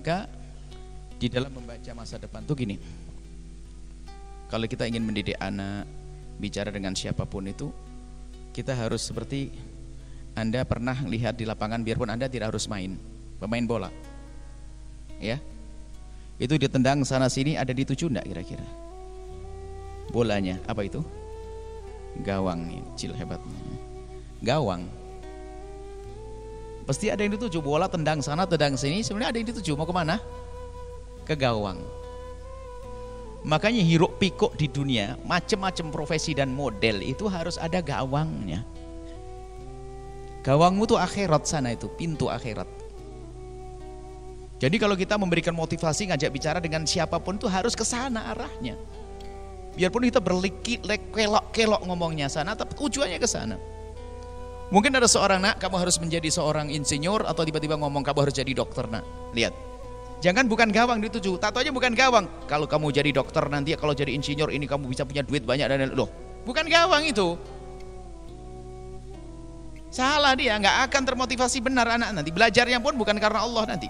Maka di dalam membaca masa depan tuh gini, kalau kita ingin mendidik anak, bicara dengan siapapun itu, kita harus seperti Anda pernah lihat di lapangan, biarpun Anda tidak harus main, pemain bola, ya, itu ditendang sana sini, ada dituju enggak kira-kira? Bolanya apa itu? Gawang. Cil hebatnya gawang, pasti ada yang dituju. Bola tendang sana tendang sini, sebenarnya ada yang dituju, mau kemana? Ke gawang. Makanya hiruk pikuk di dunia, macam-macam profesi dan model itu harus ada gawangnya. Gawangmu tuh akhirat sana, itu pintu akhirat. Jadi kalau kita memberikan motivasi, ngajak bicara dengan siapapun tuh harus ke sana arahnya. Biarpun kita kelok-kelok ngomongnya sana, tapi tujuannya ke sana. Mungkin ada seorang, nak, kamu harus menjadi seorang insinyur, atau tiba-tiba ngomong kamu harus jadi dokter, nak. Lihat, jangan bukan gawang dituju. Tatonya bukan gawang. Kalau kamu jadi dokter nanti, kalau jadi insinyur ini kamu bisa punya duit banyak dan loh, bukan gawang itu. Salah dia, nggak akan termotivasi benar anak nanti. Belajarnya pun bukan karena Allah nanti.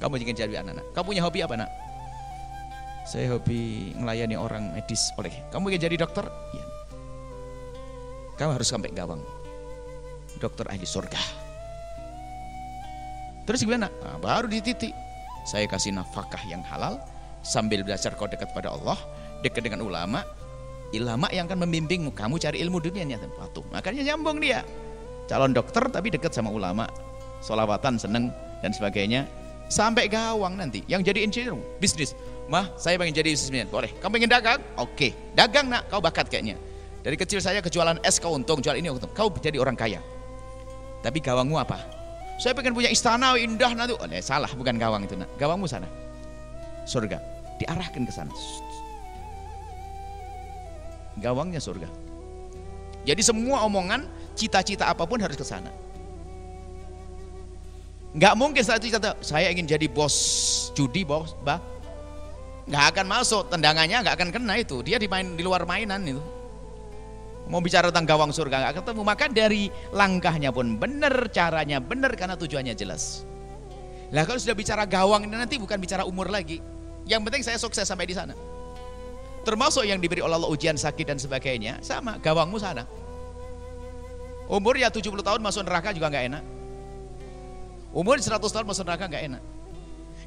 Kamu jangan jadi anak-anak. Kamu punya hobi apa, nak? Saya hobi melayani orang medis. Oleh, kamu ingin jadi dokter? Ya. Kamu harus sampai gawang. Dokter ahli surga. Terus gimana? Nah, baru di titik. Saya kasih nafkah yang halal sambil belajar kau dekat pada Allah, dekat dengan ulama. Ulama yang akan membimbingmu. Kamu cari ilmu dunianya. Makanya nyambung dia. Calon dokter tapi dekat sama ulama. Sholawatan seneng dan sebagainya. Sampai gawang nanti. Yang jadi insinyur bisnis. Mah, saya pengen jadi bisnismen. Boleh. Kamu pengen dagang? Oke. Dagang, nak. Kau bakat kayaknya. Dari kecil saya kejualan es kau untung, jual ini untung. Kau jadi orang kaya. Tapi gawangmu apa? Saya pengen punya istana indah nanti. Oleh, salah, bukan gawang itu, nak. Gawangmu sana. Surga. Diarahkan ke sana. Gawangnya surga. Jadi semua omongan, cita-cita apapun harus ke sana. Nggak mungkin cita-cita saya ingin jadi bos judi, bos, nggak akan masuk, tendangannya nggak akan kena itu, dia di luar mainan itu. Mau bicara tentang gawang surga nggak ketemu. Maka dari langkahnya pun benar, caranya benar karena tujuannya jelas. Lah kalau sudah bicara gawang ini nanti bukan bicara umur lagi. Yang penting saya sukses sampai di sana. Termasuk yang diberi oleh Allah ujian sakit dan sebagainya, sama gawangmu sana. Umur ya 70 tahun masuk neraka juga nggak enak. Umur 100 tahun masuk neraka nggak enak.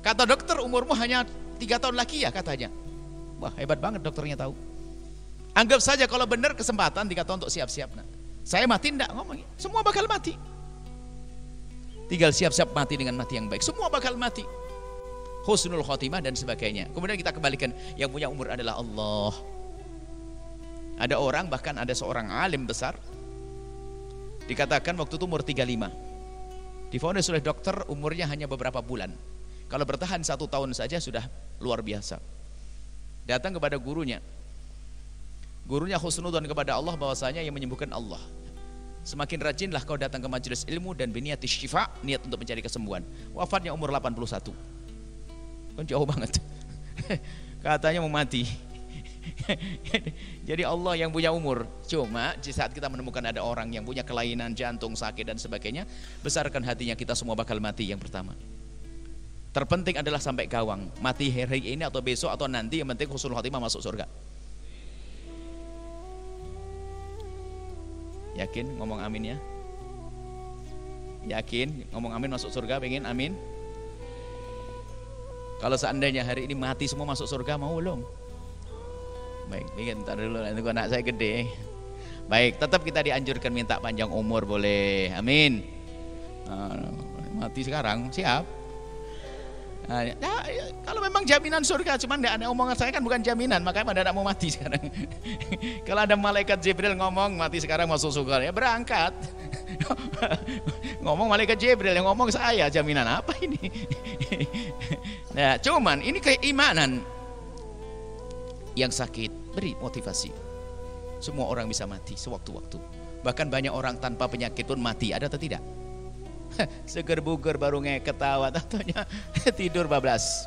Kata dokter umurmu hanya 3 tahun lagi ya katanya. Wah, hebat banget dokternya tahu. Anggap saja kalau benar kesempatan 3 tahun untuk siap-siap. Nah, saya mati enggak ngomongin. Semua bakal mati. Tinggal siap-siap mati dengan mati yang baik. Semua bakal mati. Husnul khotimah dan sebagainya. Kemudian kita kembalikan, yang punya umur adalah Allah. Ada orang, bahkan ada seorang alim besar, dikatakan waktu itu umur 35. Divonis oleh dokter umurnya hanya beberapa bulan. Kalau bertahan 1 tahun saja sudah luar biasa. Datang kepada gurunya. Gurunya husnudzon kepada Allah bahwasanya yang menyembuhkan Allah. Semakin rajinlah kau datang ke majelis ilmu dan biniatis syifa, niat untuk mencari kesembuhan. Wafatnya umur 81. Kan jauh banget. Katanya mau mati. Jadi Allah yang punya umur. Cuma di saat kita menemukan ada orang yang punya kelainan jantung, sakit dan sebagainya, besarkan hatinya, kita semua bakal mati yang pertama. Terpenting adalah sampai gawang. Mati hari ini atau besok atau nanti, yang penting husnul khotimah masuk surga. Yakin ngomong amin ya? Yakin ngomong amin masuk surga, pengen amin? Kalau seandainya hari ini mati semua masuk surga, mau belum? Baik, bikin ntar dulu, nanti anak saya gede. Baik, tetap kita dianjurkan minta panjang umur boleh, amin. Mati sekarang, siap. Nah, kalau memang jaminan surga, cuman ada omongan saya kan bukan jaminan, makanya pada tidak mau mati sekarang. Kalau ada malaikat Jibril ngomong mati sekarang masuk surga, ya berangkat. Ngomong malaikat Jibril, yang ngomong saya, jaminan apa ini? Nah, cuman ini keimanan. Yang sakit beri motivasi. Semua orang bisa mati sewaktu-waktu. Bahkan banyak orang tanpa penyakit pun mati, ada atau tidak? Seger buger baru ketawa, tentunya tidur bablas.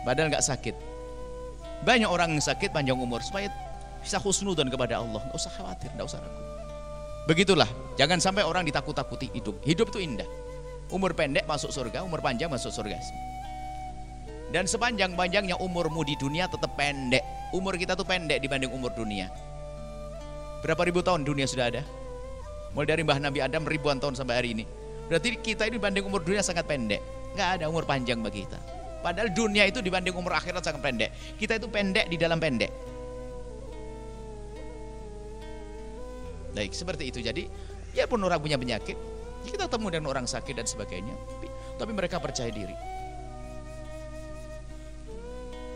Padahal nggak sakit. Banyak orang yang sakit panjang umur supaya bisa husnudzon kepada Allah. Nggak usah khawatir, nggak usah ragu. Begitulah, jangan sampai orang ditakut-takuti hidup. Hidup itu indah. Umur pendek masuk surga, umur panjang masuk surga. Dan sepanjang-panjangnya umurmu di dunia tetap pendek. Umur kita tuh pendek dibanding umur dunia. Berapa ribu tahun dunia sudah ada? Mulai dari Mbah Nabi Adam ribuan tahun sampai hari ini. Berarti kita ini dibanding umur dunia sangat pendek. Nggak ada umur panjang bagi kita. Padahal dunia itu dibanding umur akhirat sangat pendek. Kita itu pendek di dalam pendek. Baik, seperti itu. Jadi, ya pun orang punya penyakit, kita temu dengan orang sakit dan sebagainya, tapi mereka percaya diri.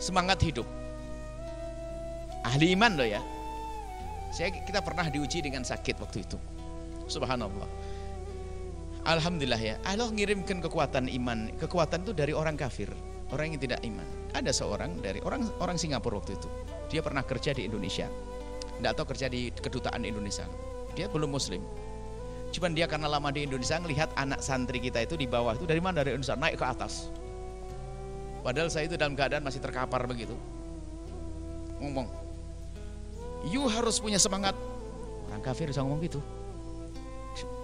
Semangat hidup. Ahli iman loh ya. Kita pernah diuji dengan sakit waktu itu. Subhanallah. Alhamdulillah ya. Allah ngirimkan kekuatan iman. Kekuatan itu dari orang kafir, orang yang tidak iman. Ada seorang dari orang Singapura waktu itu. Dia pernah kerja di Indonesia. Tidak tahu kerja di kedutaan Indonesia. Dia belum muslim. Cuman dia karena lama di Indonesia ngelihat anak santri kita itu di bawah itu dari mana, dari Indonesia naik ke atas. Padahal saya itu dalam keadaan masih terkapar begitu. Ngomong, you harus punya semangat. Orang kafir bisa ngomong gitu.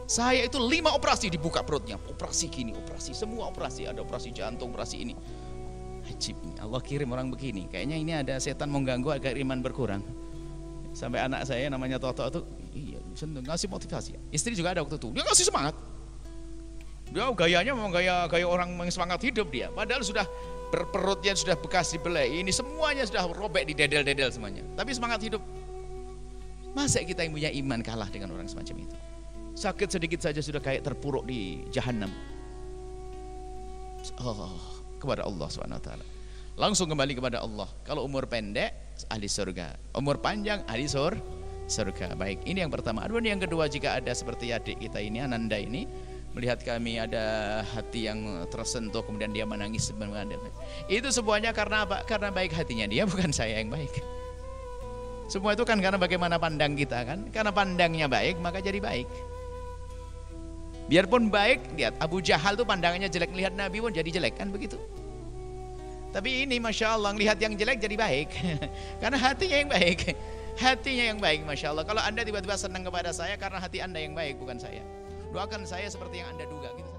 Saya itu 5 operasi dibuka perutnya, operasi gini, operasi semua operasi, ada operasi jantung, operasi ini. Ajib, Allah kirim orang begini. Kayaknya ini ada setan mau ganggu agar iman berkurang. Sampai anak saya namanya Toto tuh, iya, ngasih motivasi. Istri juga ada waktu itu, dia ngasih semangat. Dia gayanya memang gaya orang yang semangat hidup dia. Padahal sudah perutnya sudah bekas dibelai, ini semuanya sudah robek di dedel-dedel semuanya. Tapi semangat hidup. Masa kita yang punya iman kalah dengan orang semacam itu? Sakit sedikit saja sudah kayak terpuruk di jahanam. Kepada Allah SWT. Langsung kembali kepada Allah. Kalau umur pendek, ahli surga. Umur panjang, ahli surga. Baik, ini yang pertama. Adapun yang kedua, jika ada seperti adik kita ini, Ananda ini, melihat kami ada hati yang tersentuh, kemudian dia menangis. Itu semuanya karena apa? Karena baik hatinya dia, bukan saya yang baik. Semua itu kan karena bagaimana pandang kita kan. Karena pandangnya baik, maka jadi baik. Biarpun baik, lihat Abu Jahal tuh pandangannya jelek, lihat Nabi pun jadi jelek kan begitu. Tapi ini Masya Allah, lihat yang jelek jadi baik. Karena hatinya yang baik. Hatinya yang baik, Masya Allah. Kalau Anda tiba-tiba senang kepada saya, karena hati Anda yang baik, bukan saya. Doakan saya seperti yang Anda duga gitu.